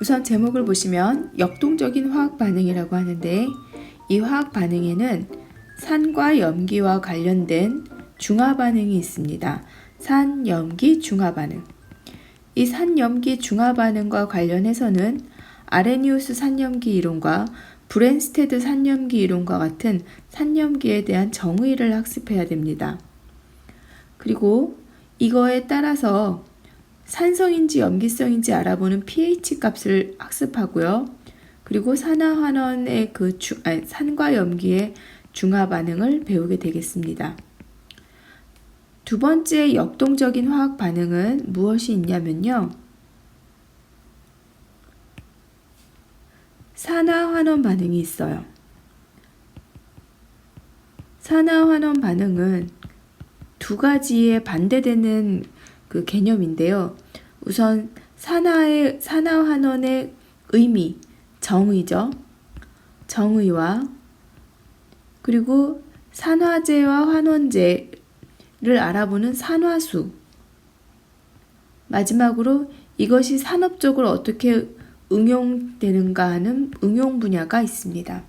우선 제목을 보시면 역동적인 화학 반응이라고 하는데, 이 화학 반응에는 산과 염기와 관련된 중화 반응이 있습니다. 산, 염기, 중화 반응. 이 산, 염기, 중화 반응과 관련해서는 아레니우스 산염기 이론과 브랜스테드 산염기 이론과 같은 산염기에 대한 정의를 학습해야 됩니다. 그리고 이거에 따라서 산성인지 염기성인지 알아보는 pH 값을 학습하고요. 그리고 산화환원의 산과 염기의 중화 반응을 배우게 되겠습니다. 두 번째 역동적인 화학 반응은 무엇이 있냐면요. 산화환원 반응이 있어요. 산화환원 반응은 두 가지에 반대되는 그 개념인데요. 우선 산화환원의 의미, 정의죠. 정의와 그리고 산화제와 환원제를 알아보는 산화수. 마지막으로 이것이 산업적으로 어떻게 응용되는가 하는 응용 분야가 있습니다.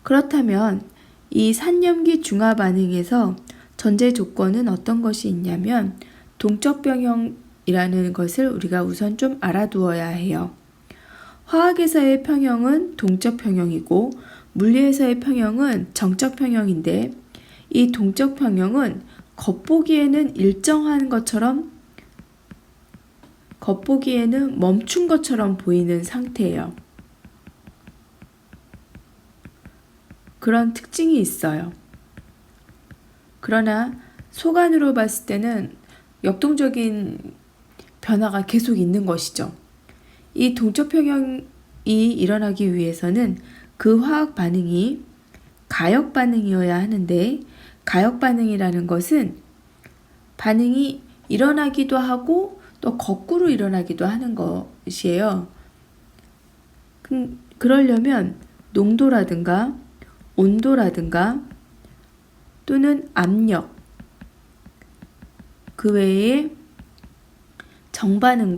그렇다면 이 산염기 중화 반응에서 전제 조건은 어떤 것이 있냐면 동적 평형이라는 것을 우리가 우선 좀 알아두어야 해요. 화학에서의 평형은 동적 평형이고 물리에서의 평형은 정적 평형인데, 이 동적 평형은 겉보기에는 일정한 것처럼, 겉보기에는 멈춘 것처럼 보이는 상태예요. 그런 특징이 있어요. 그러나 속안으로 봤을 때는 역동적인 변화가 계속 있는 것이죠. 이 동적 평형이 일어나기 위해서는 그 화학 반응이 가역 반응이어야 하는데, 가역 반응이라는 것은 반응이 일어나기도 하고 또 거꾸로 일어나기도 하는 것이에요. 그러려면 농도라든가 온도라든가 또는 압력, 그 외에 정반응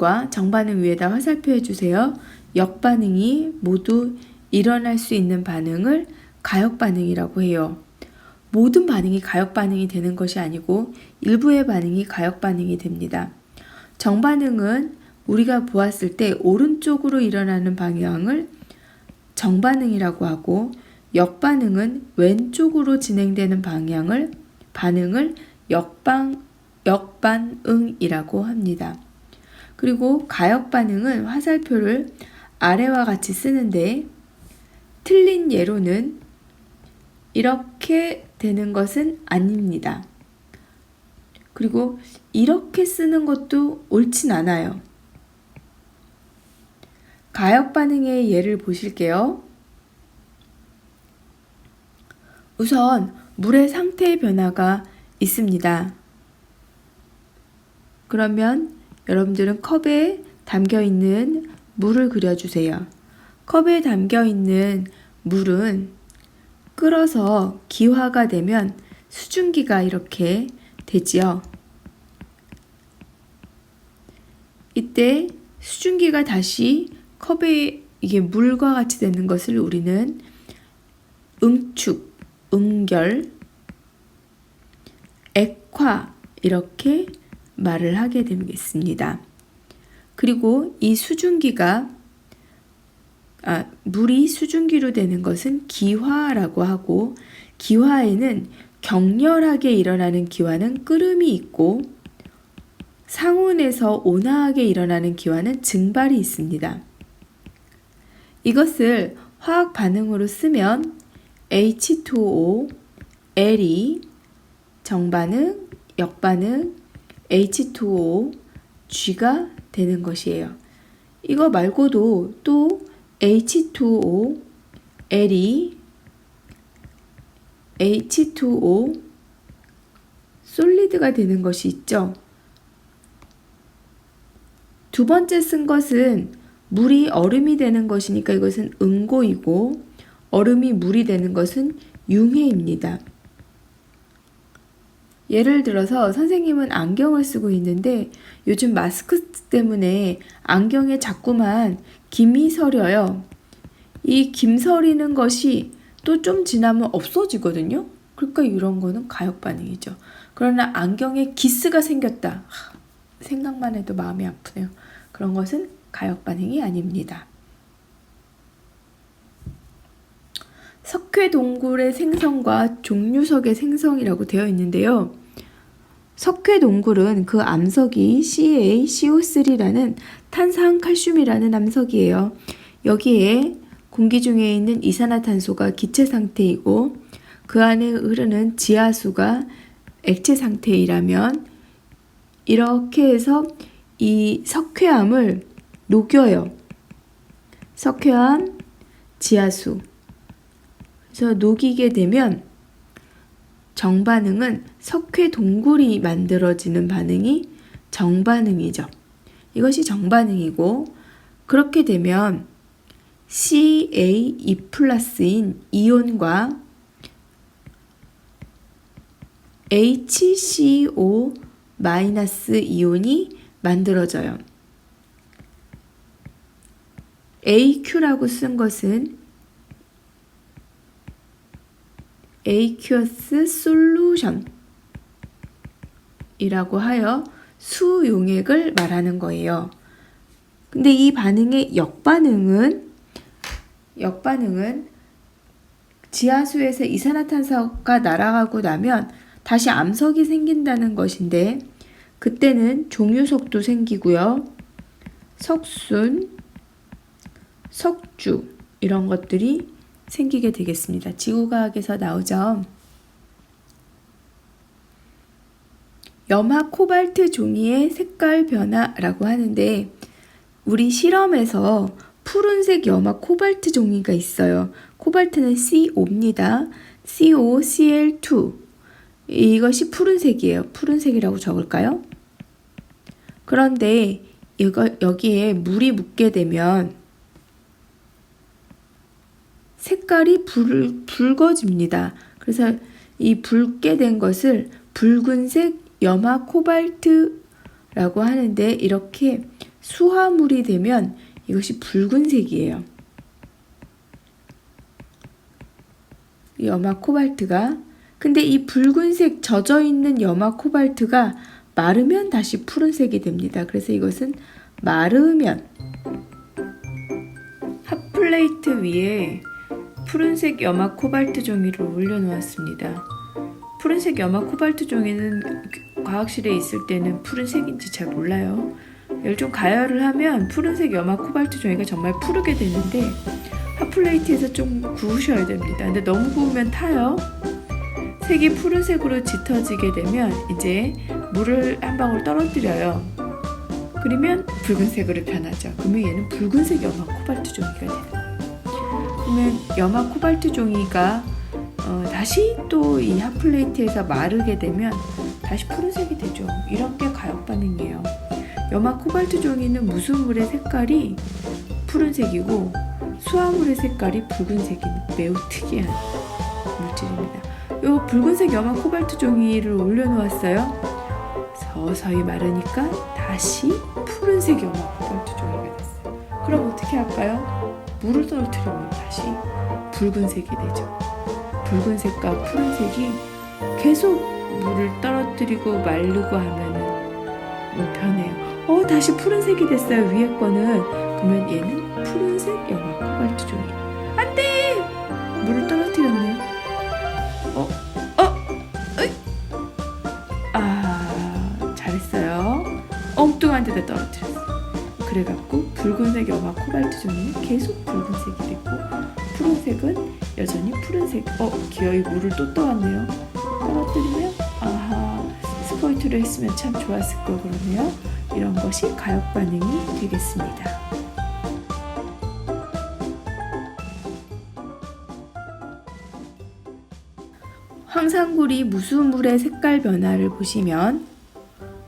위에다 화살표 해주세요. 역반응이 모두 일어날 수 있는 반응을 가역 반응이라고 해요. 모든 반응이 가역 반응이 되는 것이 아니고 일부의 반응이 가역 반응이 됩니다. 정반응은 우리가 보았을 때 오른쪽으로 일어나는 방향을 정반응이라고 하고, 역반응은 왼쪽으로 진행되는 반응을 역반응이라고 합니다. 그리고 가역 반응은 화살표를 아래와 같이 쓰는데, 틀린 예로는 이렇게 되는 것은 아닙니다. 그리고 이렇게 쓰는 것도 옳진 않아요. 가역 반응의 예를 보실게요. 우선 물의 상태의 변화가 있습니다. 그러면 여러분들은 컵에 담겨있는 물을 그려주세요. 컵에 담겨있는 물은 끓어서 기화가 되면 수증기가 이렇게 되지요. 이때 수증기가 다시 컵에 이게 물과 같이 되는 것을 우리는 응축, 응결, 액화 이렇게 말을 하게 되겠습니다. 그리고 이 물이 수증기로 되는 것은 기화라고 하고, 기화에는 격렬하게 일어나는 기화는 끓음이 있고, 상온에서 온화하게 일어나는 기화는 증발이 있습니다. 이것을 화학 반응으로 쓰면 H2O, L이 정반응, 역반응, H2O, G가 되는 것이에요. 이거 말고도 또 H2O, L이 H2O, 솔리드가 되는 것이 있죠. 두 번째 쓴 것은 물이 얼음이 되는 것이니까 이것은 응고이고, 얼음이 물이 되는 것은 융해입니다. 예를 들어서 선생님은 안경을 쓰고 있는데 요즘 마스크 때문에 안경에 자꾸만 김이 서려요. 이 김 서리는 것이 또 좀 지나면 없어지거든요. 그러니까 이런 거는 가역 반응이죠. 그러나 안경에 기스가 생겼다. 생각만 해도 마음이 아프네요. 그런 것은 가역 반응이 아닙니다. 석회 동굴의 생성과 종류석의 생성이라고 되어 있는데요. 석회 동굴은 그 암석이 CaCO3라는 탄산칼슘이라는 암석이에요. 여기에 공기 중에 있는 이산화탄소가 기체 상태이고 그 안에 흐르는 지하수가 액체 상태이라면 이렇게 해서 이 석회암을 녹여요. 석회암, 지하수. 그래서 녹이게 되면 정반응은 석회 동굴이 만들어지는 반응이 정반응이죠. 이것이 정반응이고 그렇게 되면 CaE 플러스인 이온과 HCO 마이너스 이온이 만들어져요. AQ라고 쓴 것은 aqueous solution 이라고 하여 수용액을 말하는 거예요. 근데 이 반응의 역반응은 지하수에서 이산화탄소가 날아가고 나면 다시 암석이 생긴다는 것인데 그때는 종유석도 생기고요. 석순, 석주 이런 것들이 생기게 되겠습니다. 지구과학에서 나오죠. 염화 코발트 종이의 색깔 변화라고 하는데 우리 실험에서 푸른색 염화 코발트 종이가 있어요. 코발트는 CO입니다. COCl2 이것이 푸른색이에요. 푸른색이라고 적을까요? 그런데 여기에 물이 묻게 되면 색깔이 붉어집니다. 그래서 이 붉게 된 것을 붉은색 염화 코발트라고 하는데 이렇게 수화물이 되면 이것이 붉은색이에요. 염화 코발트가 근데 이 붉은색 젖어있는 염화 코발트가 마르면 다시 푸른색이 됩니다. 그래서 이것은 마르면 핫플레이트 위에 푸른색 염화 코발트 종이를 올려놓았습니다. 푸른색 염화 코발트 종이는 과학실에 있을 때는 푸른색인지 잘 몰라요. 이걸 좀 가열을 하면 푸른색 염화 코발트 종이가 정말 푸르게 되는데 핫플레이트에서 좀 구우셔야 됩니다. 근데 너무 구우면 타요. 색이 푸른색으로 짙어지게 되면 이제 물을 한 방울 떨어뜨려요. 그러면 붉은색으로 변하죠. 그러면 얘는 붉은색 염화 코발트 종이가 되는 거예요. 그러면 염화 코발트 종이가 다시 또 이 핫플레이트에서 마르게 되면 다시 푸른색이 되죠. 이런 게 가역 반응이에요. 염화 코발트 종이는 무수물의 색깔이 푸른색이고 수화물의 색깔이 붉은색인 매우 특이한 물질입니다. 이 붉은색 염화 코발트 종이를 올려놓았어요. 서서히 마르니까 다시 푸른색 염화 코발트 종이가 됐어요. 그럼 어떻게 할까요? 물을 떨어뜨리면 다시 붉은색이 되죠. 붉은색과 푸른색이 계속 물을 떨어뜨리고 마르고 하면은 변해요. 다시 푸른색이 됐어요. 위에 거는. 그러면 얘는 푸른색 염화 코발트 종이. 안 돼! 물을 떨어뜨렸네. 잘했어요. 엉뚱한 데다 떨어뜨렸어. 그래갖고 붉은색 염화 코발트 종이는 계속 붉은색이 됐고 푸른색은 여전히 푸른색. 기어이 물을 또 떠왔네요. 떨어뜨리면 스포이트를 했으면 참 좋았을 걸 그러네요. 이런 것이 가역 반응이 되겠습니다. 황산구리 무수물의 색깔 변화를 보시면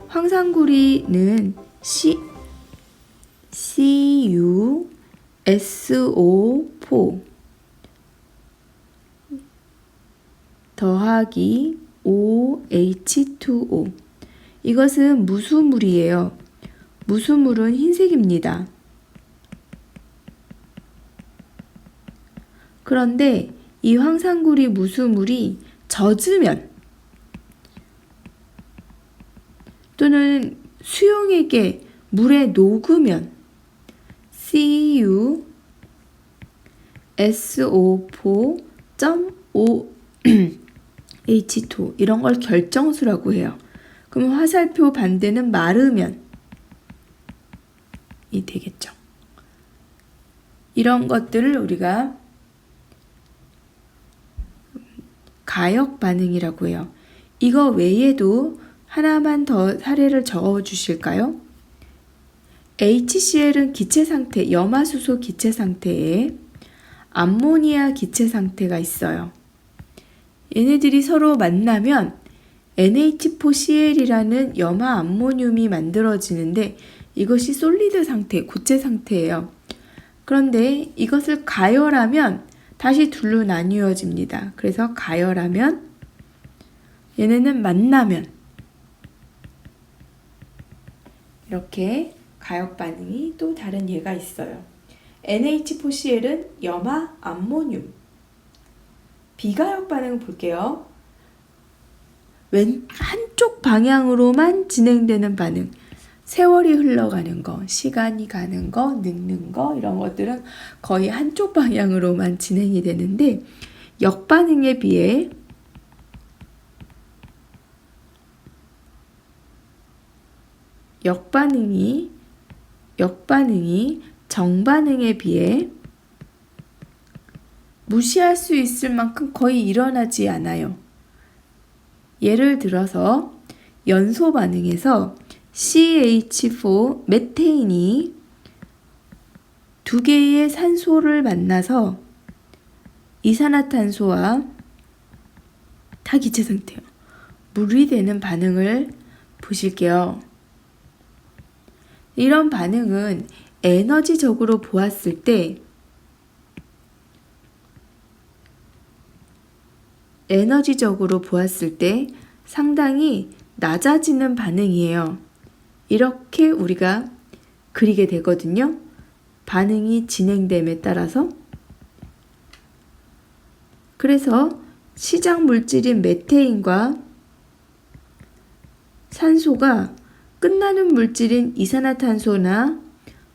황산구리는 CuSO4 더하기 OH2O. 이것은 무수물이에요. 무수물은 흰색입니다. 그런데 이 황산구리 무수물이 젖으면 또는 수용액에 물에 녹으면 CuSO4.OH2 이런 걸 결정수라고 해요. 그럼 화살표 반대는 마르면 이 되겠죠. 이런 것들을 우리가 가역 반응이라고 해요. 이거 외에도 하나만 더 사례를 적어 주실까요? HCl은 기체 상태, 염화수소 기체 상태에 암모니아 기체 상태가 있어요. 얘네들이 서로 만나면 NH4Cl이라는 염화 암모늄이 만들어지는데 이것이 솔리드 상태, 고체 상태예요. 그런데 이것을 가열하면 다시 둘로 나뉘어집니다. 그래서 가열하면 얘네는 만나면 이렇게 가역 반응이 또 다른 예가 있어요. NH4Cl은 염화 암모늄. 비가역 반응 볼게요. 한쪽 방향으로만 진행되는 반응. 세월이 흘러가는 거, 시간이 가는 거, 늙는 거 이런 것들은 거의 한쪽 방향으로만 진행이 되는데 역반응에 비해 역반응이 정반응에 비해 무시할 수 있을 만큼 거의 일어나지 않아요. 예를 들어서 연소 반응에서 CH4 메테인이 두 개의 산소를 만나서 이산화탄소와 다기체 상태요. 물이 되는 반응을 보실게요. 이런 반응은 에너지적으로 보았을 때 상당히 낮아지는 반응이에요. 이렇게 우리가 그리게 되거든요. 반응이 진행됨에 따라서. 그래서 시작 물질인 메테인과 산소가 끝나는 물질인 이산화탄소나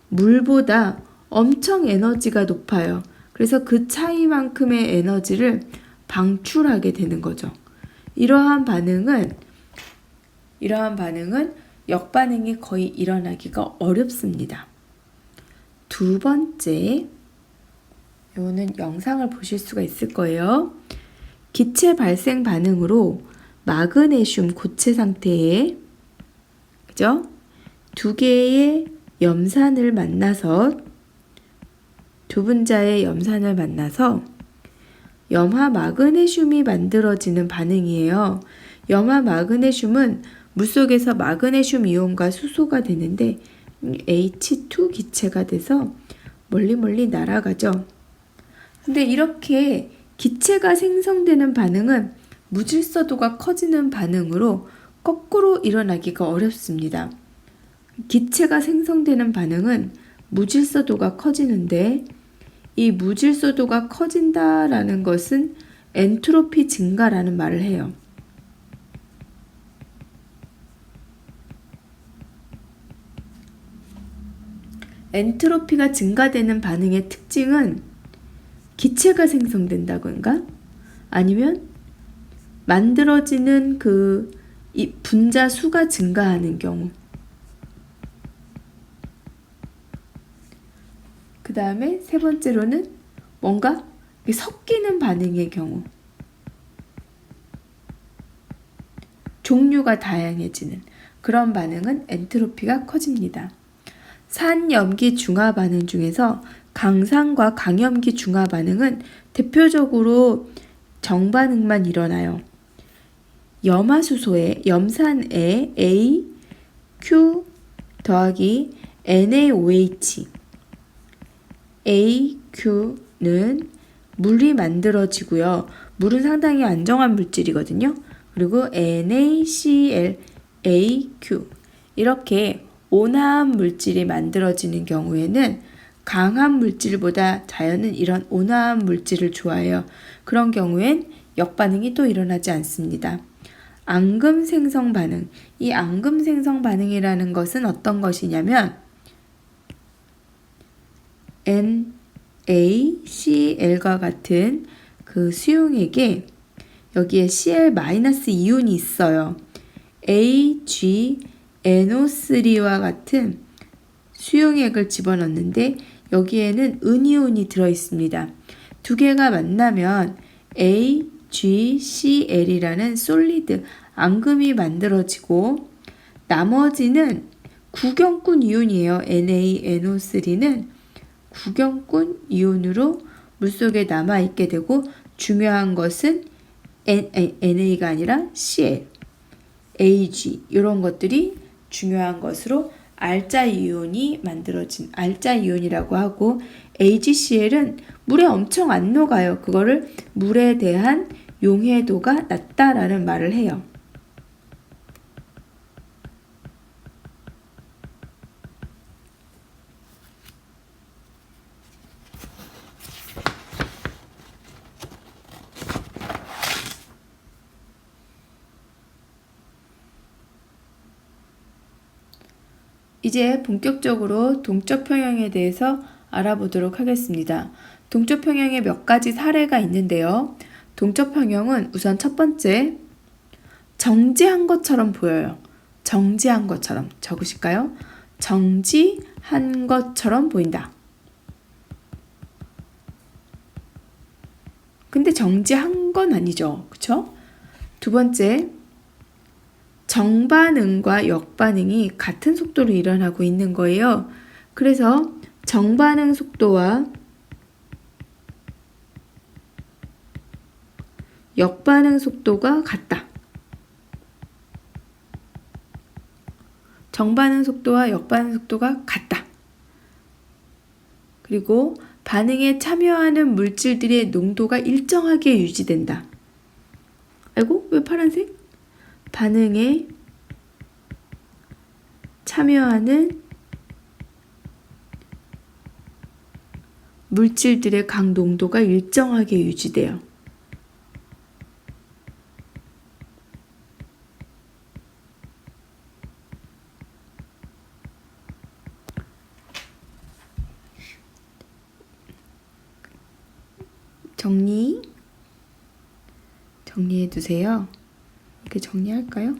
물보다 엄청 에너지가 높아요. 그래서 그 차이만큼의 에너지를 방출하게 되는 거죠. 이러한 반응은 역반응이 거의 일어나기가 어렵습니다. 두 번째, 이거는 영상을 보실 수가 있을 거예요. 기체 발생 반응으로 마그네슘 고체 상태에 그죠? 두 개의 염산을 만나서 두 분자의 염산을 만나서 염화 마그네슘이 만들어지는 반응이에요. 염화 마그네슘은 물속에서 마그네슘 이온과 수소가 되는데 H2 기체가 돼서 멀리 날아가죠. 근데 이렇게 기체가 생성되는 반응은 무질서도가 커지는 반응으로 거꾸로 일어나기가 어렵습니다. 기체가 생성되는 반응은 무질서도가 커지는데 이 무질서도가 커진다라는 것은 엔트로피 증가라는 말을 해요. 엔트로피가 증가되는 반응의 특징은 기체가 생성된다던가 아니면 만들어지는 이 분자 수가 증가하는 경우, 그 다음에 세 번째로는 뭔가 섞이는 반응의 경우, 종류가 다양해지는 그런 반응은 엔트로피가 커집니다. 산염기 중화 반응 중에서 강산과 강염기 중화 반응은 대표적으로 정반응만 일어나요. 염화수소에 염산에 A, Q 더하기 NaOH AQ는 물이 만들어지고요. 물은 상당히 안정한 물질이거든요. 그리고 NaCl, AQ 이렇게 온화한 물질이 만들어지는 경우에는 강한 물질보다 자연은 이런 온화한 물질을 좋아해요. 그런 경우엔 역반응이 또 일어나지 않습니다. 앙금 생성 반응. 이 앙금 생성 반응이라는 것은 어떤 것이냐면 NaCl과 같은 그 수용액에 여기에 Cl-이온이 있어요. AgNO3와 같은 수용액을 집어넣는데 여기에는 은이온이 들어있습니다. 두 개가 만나면 AgCl이라는 솔리드, 앙금이 만들어지고 나머지는 구경꾼 이온이에요. NaNO3는 구경꾼 이온으로 물속에 남아있게 되고 중요한 것은 NA가 아니라 Cl, Ag 이런 것들이 중요한 것으로 알자 이온이 만들어진 알자 이온이라고 하고 AgCl은 물에 엄청 안 녹아요. 그거를 물에 대한 용해도가 낮다라는 말을 해요. 이제 본격적으로 동적 평형에 대해서 알아보도록 하겠습니다. 동적 평형에 몇 가지 사례가 있는데요. 동적 평형은 우선 첫 번째, 정지한 것처럼 보여요. 정지한 것처럼 적으실까요? 정지한 것처럼 보인다. 근데 정지한 건 아니죠. 그쵸? 두 번째, 정반응과 역반응이 같은 속도로 일어나고 있는 거예요. 그래서 정반응 속도와 역반응 속도가 같다. 정반응 속도와 역반응 속도가 같다. 그리고 반응에 참여하는 물질들의 농도가 일정하게 유지된다. 아이고, 왜 파란색? 반응에 참여하는 물질들의 각 농도가 일정하게 유지돼요. 정리해 두세요. 이렇게 정리할까요?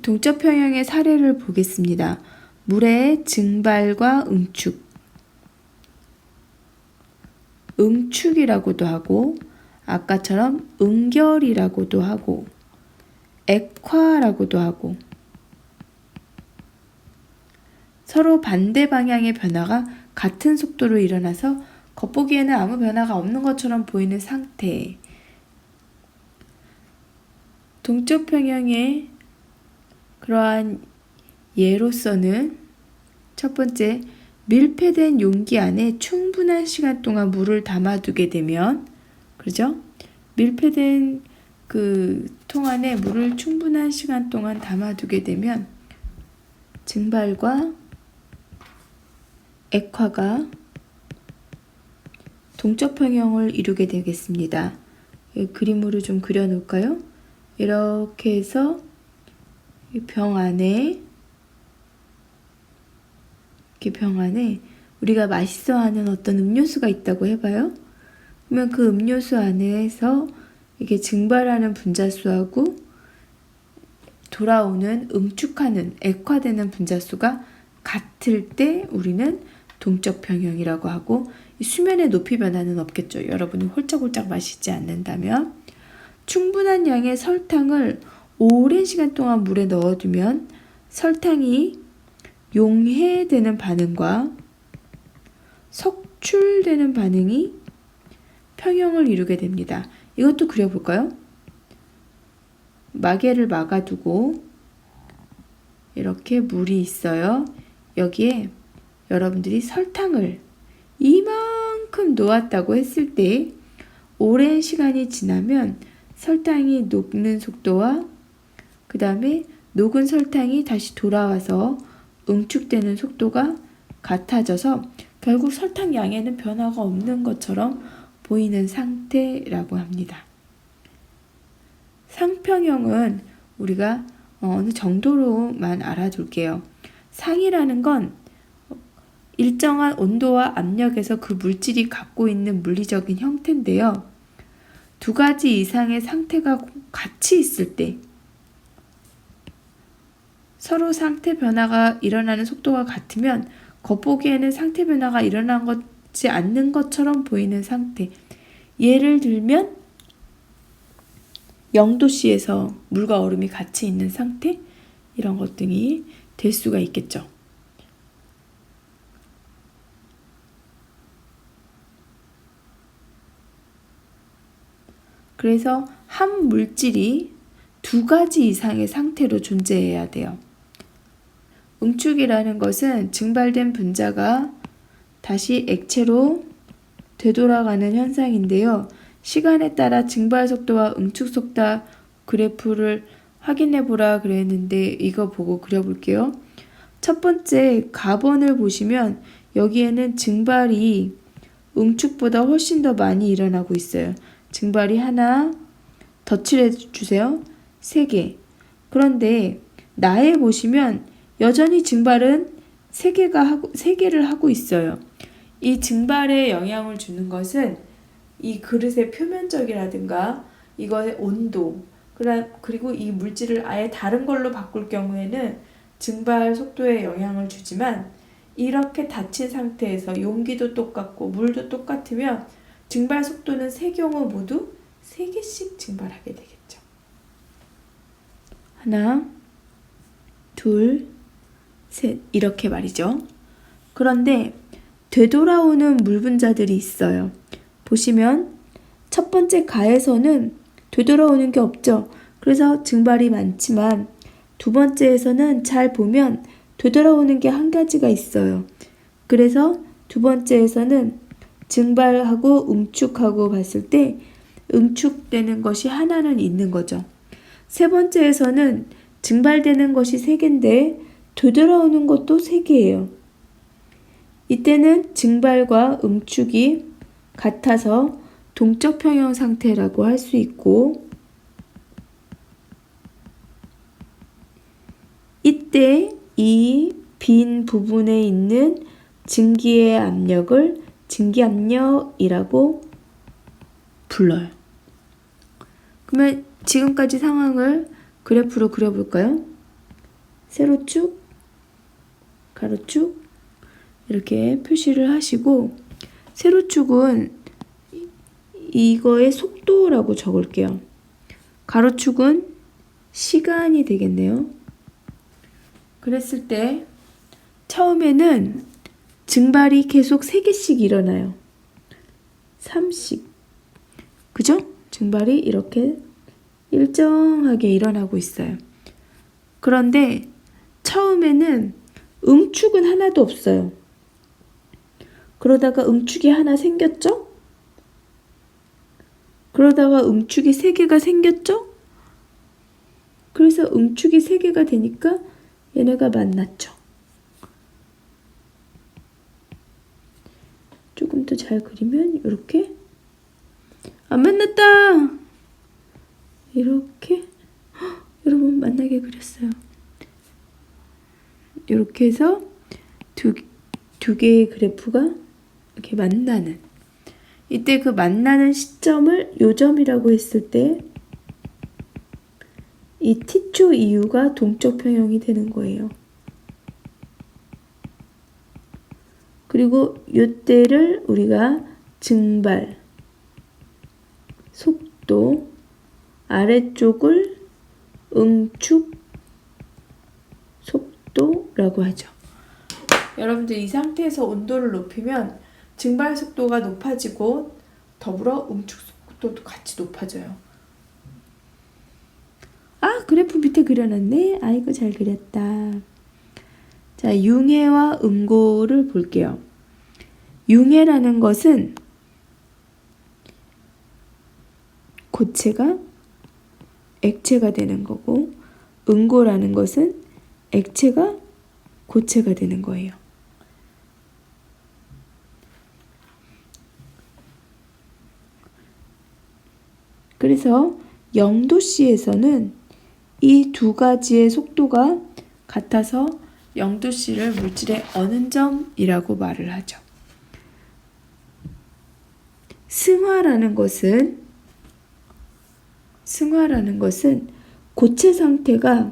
동적 평형의 사례를 보겠습니다. 물의 증발과 응축. 응축이라고도 하고 아까처럼 응결이라고도 하고 액화라고도 하고 서로 반대 방향의 변화가 같은 속도로 일어나서 겉보기에는 아무 변화가 없는 것처럼 보이는 상태. 동적 평형의 그러한 예로서는 첫 번째, 밀폐된 용기 안에 충분한 시간 동안 물을 담아두게 되면, 그죠? 밀폐된 그 통 안에 물을 충분한 시간 동안 담아두게 되면 증발과 액화가 동적 평형을 이루게 되겠습니다. 그림으로 좀 그려 놓을까요? 이렇게 해서 병 안에 이렇게 병 안에 우리가 맛있어하는 어떤 음료수가 있다고 해봐요. 그러면 그 음료수 안에서 이게 증발하는 분자수하고 돌아오는 응축하는 액화되는 분자수가 같을 때 우리는 동적 평형이라고 하고 수면의 높이 변화는 없겠죠. 여러분이 홀짝홀짝 마시지 않는다면 충분한 양의 설탕을 오랜 시간 동안 물에 넣어두면 설탕이 용해되는 반응과 석출되는 반응이 평형을 이루게 됩니다. 이것도 그려볼까요? 마개를 막아두고 이렇게 물이 있어요. 여기에 여러분들이 설탕을 이만큼 놓았다고 했을 때 오랜 시간이 지나면 설탕이 녹는 속도와 그 다음에 녹은 설탕이 다시 돌아와서 응축되는 속도가 같아져서 결국 설탕 양에는 변화가 없는 것처럼 보이는 상태라고 합니다. 상평형은 우리가 어느 정도로만 알아둘게요. 상이라는 건 일정한 온도와 압력에서 그 물질이 갖고 있는 물리적인 형태인데요. 두 가지 이상의 상태가 같이 있을 때 서로 상태 변화가 일어나는 속도가 같으면 겉보기에는 상태 변화가 일어난 것이 않는 것처럼 보이는 상태. 예를 들면 0도씨에서 물과 얼음이 같이 있는 상태? 이런 것 등이 될 수가 있겠죠. 그래서 한 물질이 두 가지 이상의 상태로 존재해야 돼요. 응축이라는 것은 증발된 분자가 다시 액체로 되돌아가는 현상인데요. 시간에 따라 증발 속도와 응축 속도 그래프를 확인해 보라 그랬는데 이거 보고 그려볼게요. 첫 번째 가번을 보시면 여기에는 증발이 응축보다 훨씬 더 많이 일어나고 있어요. 증발이 하나, 덧칠해 주세요. 3개. 그런데 나에 보시면 여전히 증발은 3개를 하고 있어요. 이 증발에 영향을 주는 것은 이 그릇의 표면적이라든가 이거의 온도, 그리고 이 물질을 아예 다른 걸로 바꿀 경우에는 증발 속도에 영향을 주지만 이렇게 닫힌 상태에서 용기도 똑같고 물도 똑같으면 증발 속도는 세 경우 모두 3개씩 증발하게 되겠죠. 하나, 둘, 셋 이렇게 말이죠. 그런데 되돌아오는 물 분자들이 있어요. 보시면 첫 번째 가에서는 되돌아오는 게 없죠. 그래서 증발이 많지만 두 번째에서는 잘 보면 되돌아오는 게 한 가지가 있어요. 그래서 두 번째에서는 증발하고 응축하고 봤을 때 응축되는 것이 하나는 있는 거죠. 세 번째에서는 증발되는 것이 3개인데 되돌아오는 것도 3개예요. 이때는 증발과 응축이 같아서 동적 평형 상태라고 할 수 있고 이때 이 빈 부분에 있는 증기의 압력을 증기압력이라고 불러요. 그러면 지금까지 상황을 그래프로 그려볼까요? 세로축, 가로축 이렇게 표시를 하시고 세로축은 이거의 속도라고 적을게요. 가로축은 시간이 되겠네요. 그랬을 때 처음에는 증발이 계속 3개씩 일어나요. 3씩. 그죠? 증발이 이렇게 일정하게 일어나고 있어요. 그런데 처음에는 응축은 하나도 없어요. 그러다가 응축이 하나 생겼죠? 그러다가 응축이 3개가 생겼죠? 그래서 응축이 3개가 되니까 얘네가 만났죠. 조금 더 잘 그리면 이렇게 안 만났다! 이렇게 여러분 만나게 그렸어요. 이렇게 해서 두 개의 그래프가 이렇게 만나는 이때 그 만나는 시점을 요점이라고 했을 때 이 t초 이후가 동적 평형이 되는 거예요. 그리고 이때를 우리가 증발, 속도, 아래쪽을 응축, 속도라고 하죠. 여러분들 이 상태에서 온도를 높이면 증발 속도가 높아지고 더불어 응축 속도도 같이 높아져요. 아, 그래프 밑에 그려놨네. 아이고 잘 그렸다. 자, 융해와 음고를 볼게요. 융해라는 것은 고체가 액체가 되는 거고, 음고라는 것은 액체가 고체가 되는 거예요. 그래서 0도씨에서는 이 두 가지의 속도가 같아서 0도씨를 물질의 어는 점이라고 말을 하죠. 승화라는 것은 고체 상태가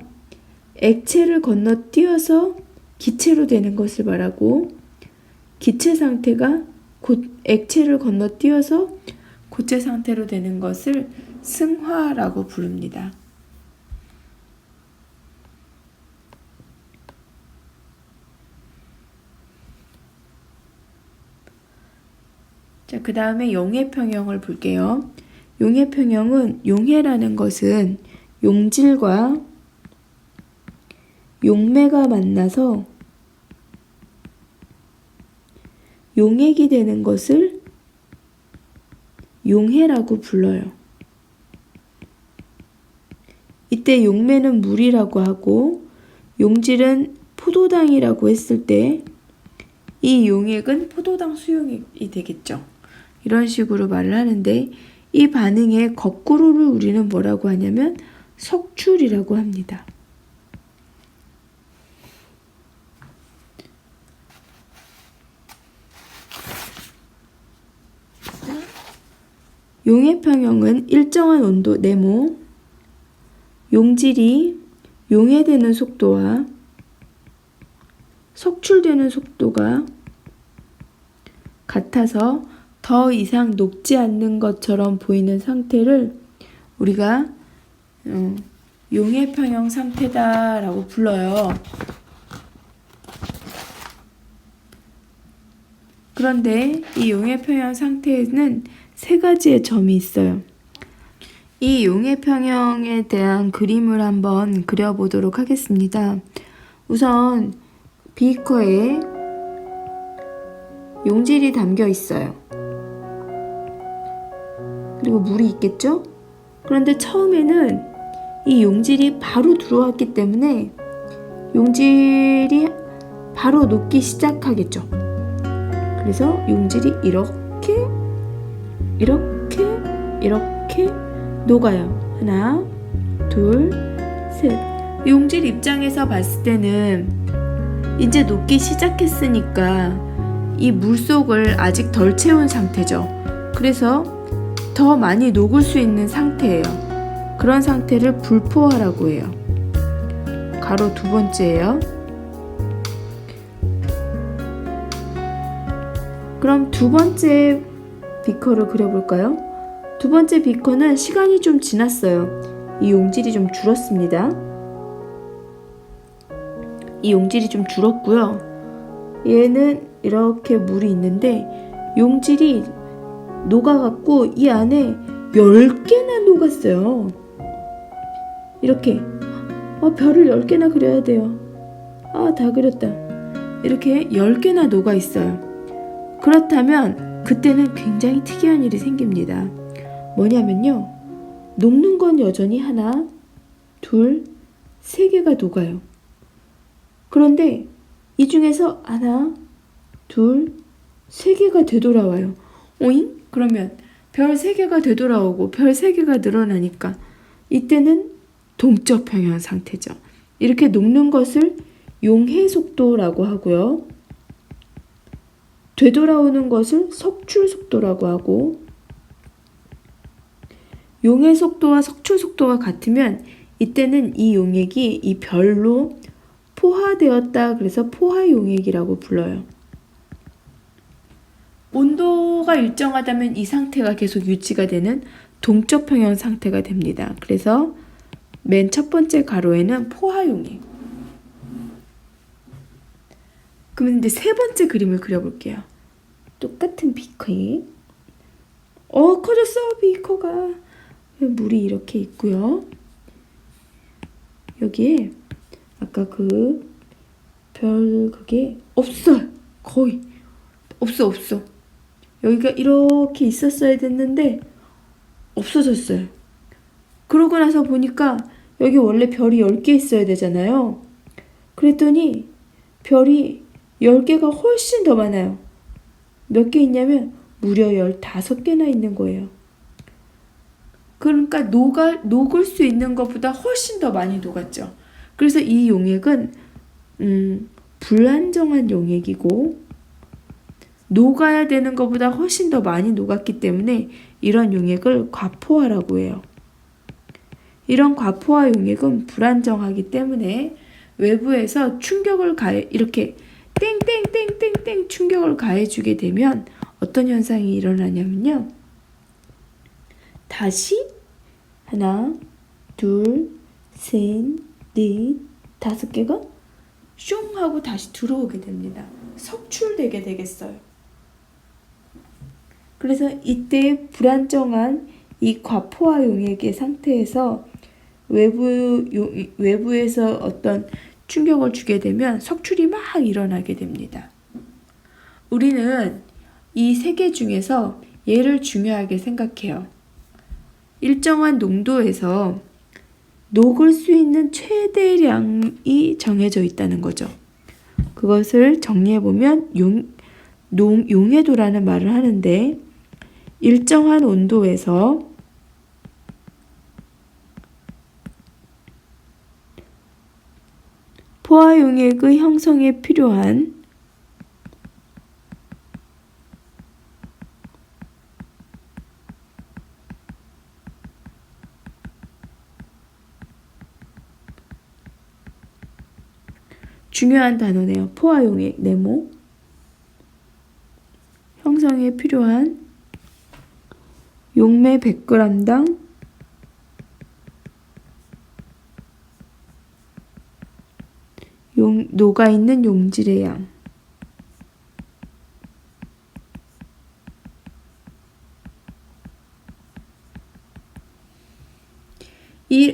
액체를 건너뛰어서 기체로 되는 것을 말하고, 기체 상태가 액체를 건너뛰어서 고체 상태로 되는 것을 승화라고 부릅니다. 자, 그 다음에 용해평형을 볼게요. 용해평형은, 용해라는 것은 용질과 용매가 만나서 용액이 되는 것을 용해라고 불러요. 이때 용매는 물이라고 하고 용질은 포도당이라고 했을 때 이 용액은 포도당 수용액이 되겠죠. 이런 식으로 말을 하는데, 이 반응의 거꾸로를 우리는 뭐라고 하냐면 석출이라고 합니다. 용해평형은 일정한 온도 네모, 용질이 용해되는 속도와 석출되는 속도가 같아서 더 이상 녹지 않는 것처럼 보이는 상태를 우리가 용해평형 상태다라고 불러요. 그런데 이 용해평형 상태에는 세 가지의 점이 있어요. 이 용해평형에 대한 그림을 한번 그려보도록 하겠습니다. 우선 비커에 용질이 담겨 있어요. 그리고 물이 있겠죠? 그런데 처음에는 이 용질이 바로 들어왔기 때문에 용질이 바로 녹기 시작하겠죠. 그래서 용질이 이렇게 녹아요. 하나, 둘, 셋. 용질 입장에서 봤을 때는 이제 녹기 시작했으니까 이 물속을 아직 덜 채운 상태죠. 그래서 더 많이 녹을 수 있는 상태예요. 그런 상태를 불포화라고 해요. 가로 두 번째예요. 그럼 두 번째 비커를 그려볼까요? 두 번째 비커는 시간이 좀 지났어요. 이 용질이 좀 줄었습니다. 이 용질이 좀 줄었고요. 얘는 이렇게 물이 있는데 용질이 녹아갖고 이 안에 10개나 녹았어요. 이렇게 별을 10개나 그려야 돼요. 다 그렸다. 이렇게 10개나 녹아 있어요. 그렇다면 그때는 굉장히 특이한 일이 생깁니다. 뭐냐면요, 녹는 건 여전히 하나, 둘, 세 개가 녹아요. 그런데 이 중에서 하나, 둘, 세 개가 되돌아와요. 오잉? 그러면 별 3개가 되돌아오고 별 3개가 늘어나니까 이때는 동적 평형 상태죠. 이렇게 녹는 것을 용해 속도라고 하고요. 되돌아오는 것을 석출 속도라고 하고, 용해 속도와 석출 속도가 같으면 이때는 이 용액이 이 별로 포화되었다. 그래서 포화용액이라고 불러요. 온도가 일정하다면 이 상태가 계속 유지가 되는 동적 평형 상태가 됩니다. 그래서 맨 첫 번째 가로에는 포화용액. 그러면 이제 세 번째 그림을 그려볼게요. 똑같은 비커에 커졌어 비커가. 물이 이렇게 있고요. 여기에 아까 그 별 그게 없어요. 거의 없어. 여기가 이렇게 있었어야 됐는데 없어졌어요. 그러고 나서 보니까 여기 원래 별이 10개 있어야 되잖아요. 그랬더니 별이 10개가 훨씬 더 많아요. 몇 개 있냐면 무려 15개나 있는 거예요. 그러니까 녹을 수 있는 것보다 훨씬 더 많이 녹았죠. 그래서 이 용액은 불안정한 용액이고 녹아야 되는 것보다 훨씬 더 많이 녹았기 때문에 이런 용액을 과포화라고 해요. 이런 과포화 용액은 불안정하기 때문에 외부에서 충격을 이렇게 땡땡땡땡땡 충격을 가해주게 되면 어떤 현상이 일어나냐면요. 다시 하나, 둘, 셋, 넷, 5개가 슝 하고 다시 들어오게 됩니다. 석출되게 되겠어요. 그래서 이때 불안정한 이 과포화 용액의 상태에서 외부에서 어떤 충격을 주게 되면 석출이 막 일어나게 됩니다. 우리는 이 3개 중에서 얘를 중요하게 생각해요. 일정한 농도에서 녹을 수 있는 최대량이 정해져 있다는 거죠. 그것을 정리해보면 용해도라는 말을 하는데 일정한 온도에서 포화 용액의 형성에 필요한 중요한 단어네요. 포화 용액 네모 형성에 필요한 용매 100g당 녹아있는 용질의 양.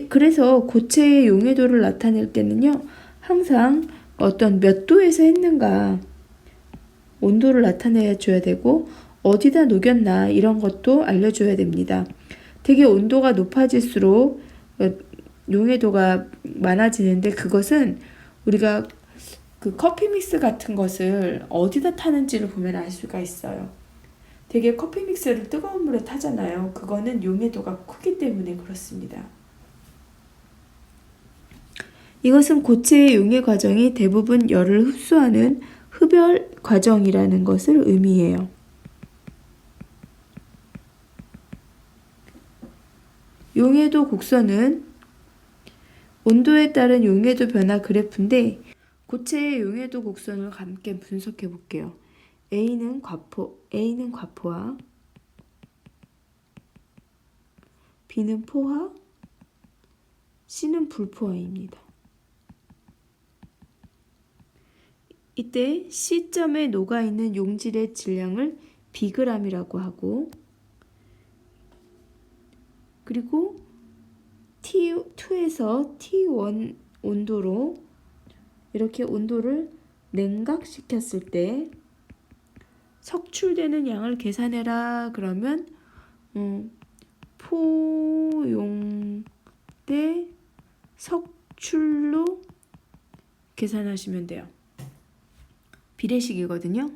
그래서 고체의 용해도를 나타낼 때는요, 항상 어떤 몇 도에서 했는가 온도를 나타내 줘야 되고, 어디다 녹였나 이런 것도 알려줘야 됩니다. 되게 온도가 높아질수록 용해도가 많아지는데 그것은 우리가 그 커피 믹스 같은 것을 어디다 타는지를 보면 알 수가 있어요. 되게 커피 믹스를 뜨거운 물에 타잖아요. 그거는 용해도가 크기 때문에 그렇습니다. 이것은 고체의 용해 과정이 대부분 열을 흡수하는 흡열 과정이라는 것을 의미해요. 용해도 곡선은 온도에 따른 용해도 변화 그래프인데 고체의 용해도 곡선을 함께 분석해 볼게요. A는 과포화, B는 포화, C는 불포화입니다. 이때 C점에 녹아있는 용질의 질량을 Bg이라고 하고 그리고 T2에서 T1 온도로 이렇게 온도를 냉각시켰을 때 석출되는 양을 계산해라 그러면 포용 대 석출로 계산하시면 돼요. 비례식이거든요.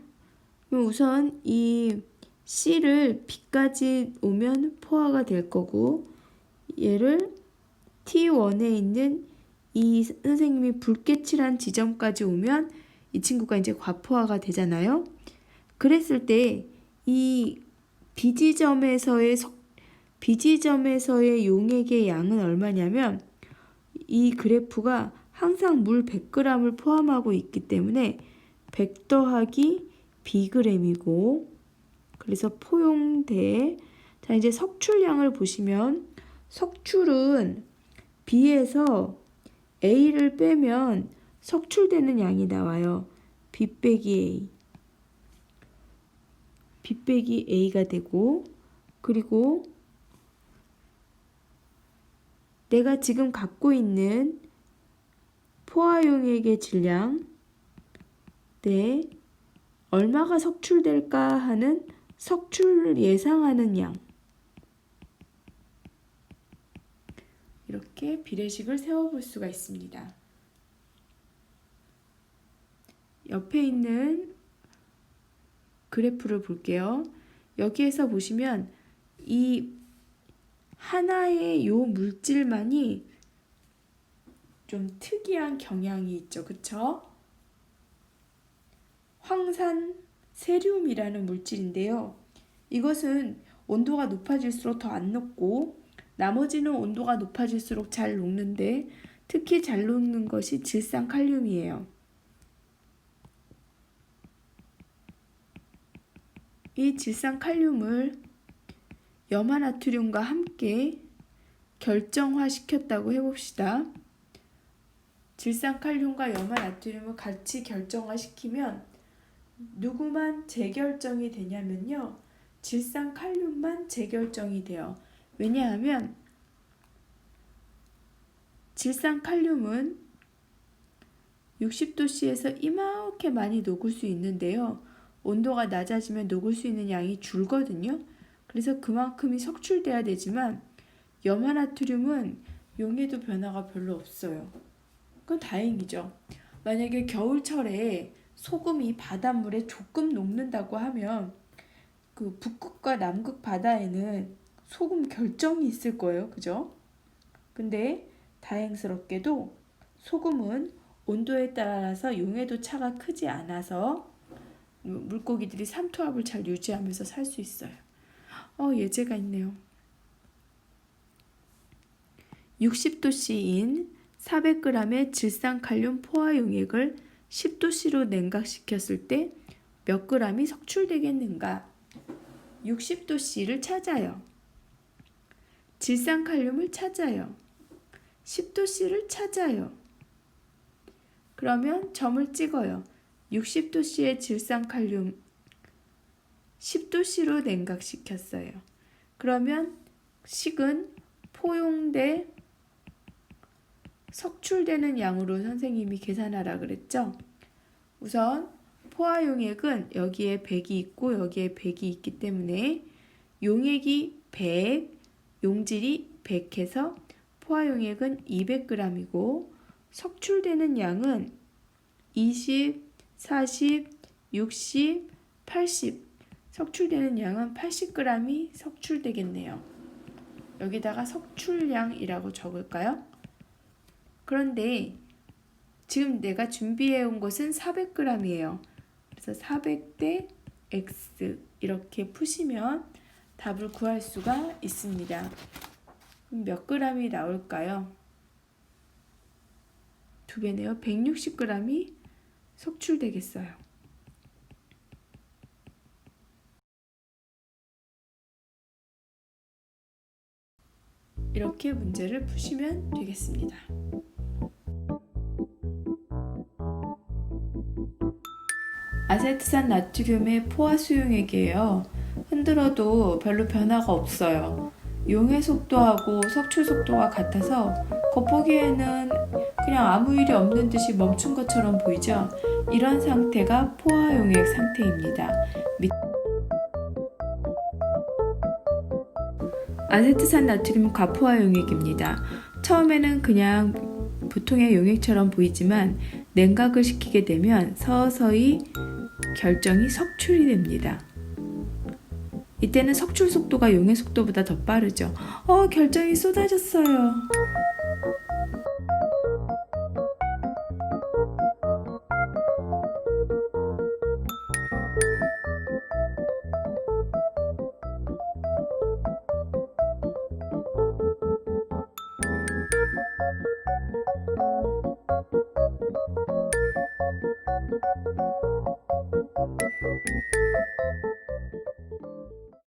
그럼 우선 이 C를 B까지 오면 포화가 될 거고 얘를 T1에 있는 이 선생님이 붉게 칠한 지점까지 오면 이 친구가 이제 과포화가 되잖아요. 그랬을 때 이 B지점에서의 용액의 양은 얼마냐면 이 그래프가 항상 물 100g을 포함하고 있기 때문에 100 더하기 Bg이고 그래서 포용대 자 이제 석출량을 보시면 석출은 B에서 A를 빼면 석출되는 양이 나와요. B 빼기 A가 되고 그리고 내가 지금 갖고 있는 포화 용액의 질량 때 얼마가 석출될까 하는 석출을 예상하는 양. 이렇게 비례식을 세워볼 수가 있습니다. 옆에 있는 그래프를 볼게요. 여기에서 보시면 이 하나의 요 물질만이 좀 특이한 경향이 있죠. 그쵸? 황산 세륨이라는 물질인데요. 이것은 온도가 높아질수록 더 안 녹고 나머지는 온도가 높아질수록 잘 녹는데 특히 잘 녹는 것이 질산칼륨이에요. 이 질산칼륨을 염화나트륨과 함께 결정화시켰다고 해봅시다. 질산칼륨과 염화나트륨을 같이 결정화시키면 누구만 재결정이 되냐면요. 질산칼륨만 재결정이 돼요. 왜냐하면 질산칼륨은 60도씨에서 이렇게 많이 녹을 수 있는데요. 온도가 낮아지면 녹을 수 있는 양이 줄거든요. 그래서 그만큼이 석출돼야 되지만 염화나트륨은 용해도 변화가 별로 없어요. 그건 다행이죠. 만약에 겨울철에 소금이 바닷물에 조금 녹는다고 하면 그 북극과 남극 바다에는 소금 결정이 있을 거예요. 그죠? 근데 다행스럽게도 소금은 온도에 따라서 용해도 차가 크지 않아서 물고기들이 삼투압을 잘 유지하면서 살 수 있어요. 예제가 있네요. 60도씨인 400g의 질산칼륨 포화용액을 10도씨로 냉각시켰을 때 몇 g이 석출되겠는가? 60도씨를 찾아요. 질산칼륨을 찾아요. 10도씨를 찾아요. 그러면 점을 찍어요. 60도씨의 질산칼륨 10도씨로 냉각시켰어요. 그러면 식은 포용돼 석출되는 양으로 선생님이 계산하라 그랬죠. 우선 포화용액은 여기에 100이 있고 여기에 100이 있기 때문에 용액이 100, 용질이 100 해서 포화용액은 200g이고 석출되는 양은 20, 40, 60, 80 석출되는 양은 80g이 석출되겠네요. 여기다가 석출량이라고 적을까요? 그런데 지금 내가 준비해 온 것은 400g이에요. 그래서 400대 x 이렇게 푸시면 답을 구할 수가 있습니다. 그럼 몇 g이 나올까요? 2배네요. 160g이 석출되겠어요. 이렇게 문제를 푸시면 되겠습니다. 아세트산 나트륨의 포화 수용액이에요. 흔들어도 별로 변화가 없어요. 용해 속도하고 석출 속도가 같아서 겉보기에는 그냥 아무 일이 없는 듯이 멈춘 것처럼 보이죠? 이런 상태가 포화용액 상태입니다. 아세트산 나트륨 과포화용액입니다. 처음에는 그냥 보통의 용액처럼 보이지만 냉각을 시키게 되면 서서히 결정이 석출이 됩니다. 이때는 석출 속도가 용해 속도보다 더 빠르죠. 결정이 쏟아졌어요.